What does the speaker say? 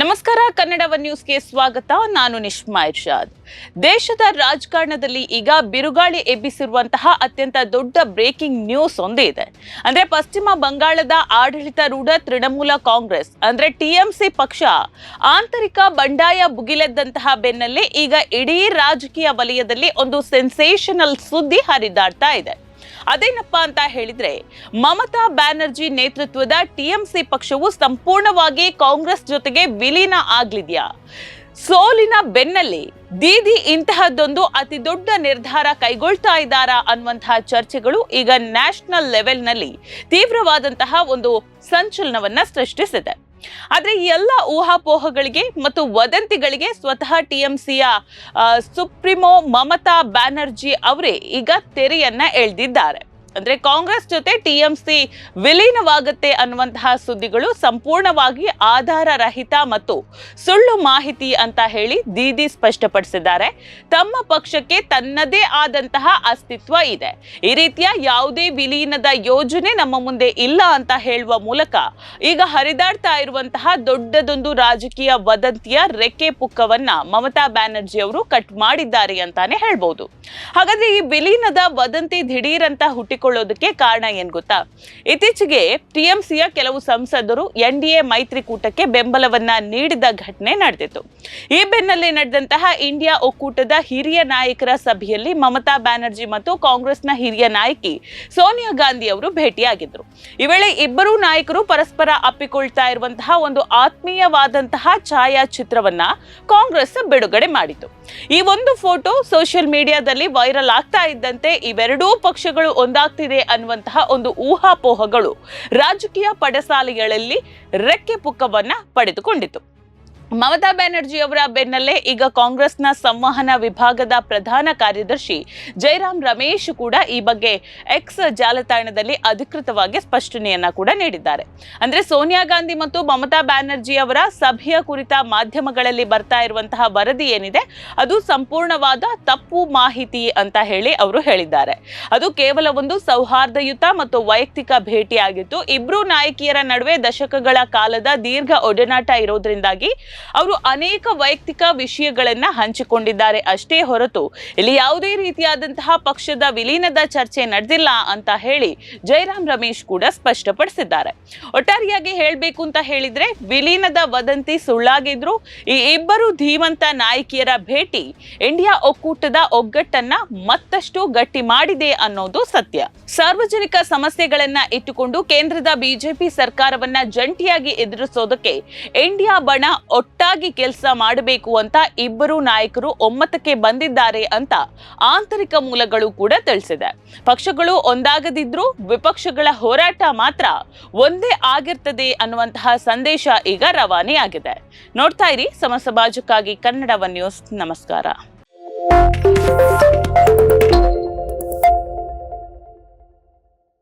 ನಮಸ್ಕಾರ, ಕನ್ನಡ ಒನ್ ನ್ಯೂಸ್ಗೆ ಸ್ವಾಗತ. ನಾನು ನಿಶ್ಮಾ ಇರ್ಷಾದ್. ದೇಶದ ರಾಜಕಾರಣದಲ್ಲಿ ಈಗ ಬಿರುಗಾಳಿ ಎಬ್ಬಿಸಿರುವಂತಹ ಅತ್ಯಂತ ದೊಡ್ಡ ಬ್ರೇಕಿಂಗ್ ನ್ಯೂಸ್ ಒಂದೇ ಇದೆ. ಅಂದ್ರೆ ಪಶ್ಚಿಮ ಬಂಗಾಳದ ಆಡಳಿತಾರೂಢ ತೃಣಮೂಲ ಕಾಂಗ್ರೆಸ್ ಅಂದ್ರೆ ಟಿಎಂಸಿ ಪಕ್ಷ ಆಂತರಿಕ ಬಂಡಾಯ ಭುಗಿಲೆದ್ದಂತಹ ಬೆನ್ನಲ್ಲೇ ಈಗ ಇಡೀ ರಾಜಕೀಯ ವಲಯದಲ್ಲಿ ಒಂದು ಸೆನ್ಸೇಷನಲ್ ಸುದ್ದಿ ಹರಿದಾಡ್ತಾ ಇದೆ. ಅದೇನಪ್ಪ ಅಂತ ಹೇಳಿದ್ರೆ, ಮಮತಾ ಬ್ಯಾನರ್ಜಿ ನೇತೃತ್ವದ ಟಿಎಂಸಿ ಪಕ್ಷವು ಸಂಪೂರ್ಣವಾಗಿ ಕಾಂಗ್ರೆಸ್ ಜೊತೆಗೆ ವಿಲೀನ ಆಗ್ಲಿದ್ಯಾ? ಸೋಲಿನ ಬೆನ್ನಲ್ಲೇ ದೀದಿ ಇಂತಹದ್ದೊಂದು ಅತಿ ದೊಡ್ಡ ನಿರ್ಧಾರ ಕೈಗೊಳ್ತಾ ಇದ್ದಾರಾ ಅನ್ನುವಂತಹ ಚರ್ಚೆಗಳು ಈಗ ನ್ಯಾಷನಲ್ ಲೆವೆಲ್ನಲ್ಲಿ ತೀವ್ರವಾದಂತಹ ಒಂದು ಸಂಚಲನವನ್ನ ಸೃಷ್ಟಿಸಿದೆ. ಆದ್ರೆ ಈ ಎಲ್ಲ ಊಹಾಪೋಹಗಳಿಗೆ ಮತ್ತು ವದಂತಿಗಳಿಗೆ ಸ್ವತಃ ಟಿಎಂಸಿಯ ಸುಪ್ರೀಮೋ ಮಮತಾ ಬ್ಯಾನರ್ಜಿ ಅವರೇ ಈಗ ತೆರೆಯನ್ನ ಎಳೆದಿದ್ದಾರೆ. ಅಂದ್ರೆ ಕಾಂಗ್ರೆಸ್ ಜೊತೆ ಟಿಎಂಸಿ ವಿಲೀನವಾಗುತ್ತೆ ಅನ್ನುವಂತಹ ಸುದ್ದಿಗಳು ಸಂಪೂರ್ಣವಾಗಿ ಆಧಾರ ರಹಿತ ಮತ್ತು ಸುಳ್ಳು ಮಾಹಿತಿ ಅಂತ ಹೇಳಿ ದೀದಿ ಸ್ಪಷ್ಟಪಡಿಸಿದ್ದಾರೆ. ತಮ್ಮ ಪಕ್ಷಕ್ಕೆ ತನ್ನದೇ ಆದಂತಹ ಅಸ್ತಿತ್ವ ಇದೆ, ಈ ರೀತಿಯ ಯಾವುದೇ ವಿಲೀನದ ಯೋಜನೆ ನಮ್ಮ ಮುಂದೆ ಇಲ್ಲ ಅಂತ ಹೇಳುವ ಮೂಲಕ ಈಗ ಹರಿದಾಡ್ತಾ ಇರುವಂತಹ ದೊಡ್ಡದೊಂದು ರಾಜಕೀಯ ವದಂತಿಯ ರೆಕ್ಕೆ ಪುಕ್ಕವನ್ನ ಮಮತಾ ಬ್ಯಾನರ್ಜಿ ಅವರು ಕಟ್ ಮಾಡಿದ್ದಾರೆ ಅಂತಾನೆ ಹೇಳ್ಬಹುದು. ಹಾಗಾದ್ರೆ ಈ ವಿಲೀನದ ವದಂತಿ ದಿಢೀರ್ ಅಂತ ಹುಟ್ಟಿಕೊಳ್ಳೋದಕ್ಕೆ ಕಾರಣ ಏನ್ ಗೊತ್ತಾ? ಇತ್ತೀಚೆಗೆ ಟಿಎಂಸಿಯ ಕೆಲವು ಸಂಸದರು ಎನ್ಡಿಎ ಮೈತ್ರಿಕೂಟಕ್ಕೆ ಬೆಂಬಲವನ್ನ ನೀಡಿದ ಘಟನೆ ನಡೆದಿತ್ತು. ಈ ಬೆನ್ನಲ್ಲೇ ನಡೆದಂತಹ ಇಂಡಿಯಾ ಒಕ್ಕೂಟದ ಹಿರಿಯ ನಾಯಕರ ಸಭೆಯಲ್ಲಿ ಮಮತಾ ಬ್ಯಾನರ್ಜಿ ಮತ್ತು ಕಾಂಗ್ರೆಸ್ನ ಹಿರಿಯ ನಾಯಕಿ ಸೋನಿಯಾ ಗಾಂಧಿ ಅವರು ಭೇಟಿಯಾಗಿದ್ರು. ಈ ವೇಳೆ ಇಬ್ಬರೂ ನಾಯಕರು ಪರಸ್ಪರ ಅಪ್ಪಿಕೊಳ್ತಾ ಇರುವಂತಹ ಒಂದು ಆತ್ಮೀಯವಾದಂತಹ ಛಾಯಾಚಿತ್ರವನ್ನ ಕಾಂಗ್ರೆಸ್ ಬಿಡುಗಡೆ ಮಾಡಿತು. ಈ ಒಂದು ಫೋಟೋ ಸೋಷಿಯಲ್ ಮೀಡಿಯಾದಲ್ಲಿ ವೈರಲ್ ಆಗ್ತಾ ಇದ್ದಂತೆ ಇವೆರಡೂ ಪಕ್ಷಗಳು ಒಂದಾಗ್ತಿದೆ ಅನ್ನುವಂತಹ ಒಂದು ಊಹಾಪೋಹಗಳು ರಾಜಕೀಯ ಪಡಸಾಲೆಗಳಲ್ಲಿ ರೆಕ್ಕೆ ಪುಕ್ಕವನ್ನ ಪಡೆದುಕೊಂಡಿತು. ಮಮತಾ ಬ್ಯಾನರ್ಜಿ ಅವರ ಬೆನ್ನಲ್ಲೇ ಈಗ ಕಾಂಗ್ರೆಸ್ನ ಸಂವಹನ ವಿಭಾಗದ ಪ್ರಧಾನ ಕಾರ್ಯದರ್ಶಿ ಜೈರಾಮ್ ರಮೇಶ್ ಕೂಡ ಈ ಬಗ್ಗೆ ಎಕ್ಸ್ ಜಾಲತಾಣದಲ್ಲಿ ಅಧಿಕೃತವಾಗಿ ಸ್ಪಷ್ಟನೆಯನ್ನ ಕೂಡ ನೀಡಿದ್ದಾರೆ. ಅಂದ್ರೆ ಸೋನಿಯಾ ಗಾಂಧಿ ಮತ್ತು ಮಮತಾ ಬ್ಯಾನರ್ಜಿ ಅವರ ಸಭೆಯ ಕುರಿತ ಮಾಧ್ಯಮಗಳಲ್ಲಿ ಬರ್ತಾ ಇರುವಂತಹ ವರದಿ ಏನಿದೆ ಅದು ಸಂಪೂರ್ಣವಾದ ತಪ್ಪು ಮಾಹಿತಿ ಅಂತ ಹೇಳಿ ಅವರು ಹೇಳಿದ್ದಾರೆ. ಅದು ಕೇವಲ ಒಂದು ಸೌಹಾರ್ದಯುತ ಮತ್ತು ವೈಯಕ್ತಿಕ ಭೇಟಿಯಾಗಿತ್ತು. ಇಬ್ರು ನಾಯಕಿಯರ ನಡುವೆ ದಶಕಗಳ ಕಾಲದ ದೀರ್ಘ ಒಡನಾಟ ಇರೋದ್ರಿಂದಾಗಿ ಅವರು ಅನೇಕ ವೈಯಕ್ತಿಕ ವಿಷಯಗಳನ್ನ ಹಂಚಿಕೊಂಡಿದ್ದಾರೆ ಅಷ್ಟೇ ಹೊರತು ಇಲ್ಲಿ ಯಾವುದೇ ರೀತಿಯಾದಂತಹ ಪಕ್ಷದ ವಿಲೀನದ ಚರ್ಚೆ ನಡೆದಿಲ್ಲ ಅಂತ ಹೇಳಿ ಜೈರಾಮ್ ರಮೇಶ್ ಕೂಡ ಸ್ಪಷ್ಟಪಡಿಸಿದ್ದಾರೆ. ಒಟ್ಟಾರೆಯಾಗಿ ಹೇಳಬೇಕು ಅಂತ ಹೇಳಿದ್ರೆ ವಿಲೀನದ ವದಂತಿ ಸುಳ್ಳಾಗಿದ್ರು ಈ ಇಬ್ಬರು ಧೀಮಂತ ನಾಯಕಿಯರ ಭೇಟಿ ಇಂಡಿಯಾ ಒಕ್ಕೂಟದ ಒಗ್ಗಟ್ಟನ್ನ ಮತ್ತಷ್ಟು ಗಟ್ಟಿ ಮಾಡಿದೆ ಅನ್ನೋದು ಸತ್ಯ. ಸಾರ್ವಜನಿಕ ಸಮಸ್ಯೆಗಳನ್ನ ಇಟ್ಟುಕೊಂಡು ಕೇಂದ್ರದ ಬಿಜೆಪಿ ಸರ್ಕಾರವನ್ನ ಜಂಟಿಯಾಗಿ ಎದುರಿಸೋದಕ್ಕೆ ಇಂಡಿಯಾ ಬಣ ಒಟ್ಟಾಗಿ ಕೆಲಸ ಮಾಡಬೇಕು ಅಂತ ಇಬ್ಬರು ನಾಯಕರು ಒಮ್ಮತಕ್ಕೆ ಬಂದಿದ್ದಾರೆ ಅಂತ ಆಂತರಿಕ ಮೂಲಗಳು ಕೂಡ ತಿಳಿಸಿದೆ. ಪಕ್ಷಗಳು ಒಂದಾಗದಿದ್ರೂ ವಿಪಕ್ಷಗಳ ಹೋರಾಟ ಮಾತ್ರ ಒಂದೇ ಆಗಿರ್ತದೆ ಅನ್ನುವಂತಹ ಸಂದೇಶ ಈಗ ರವಾನೆಯಾಗಿದೆ. ನೋಡ್ತಾ ಇರಿ ಸಮ ಸಮಾಜಕ್ಕಾಗಿ ಕನ್ನಡ ಒನ್ ನ್ಯೂಸ್. ನಮಸ್ಕಾರ.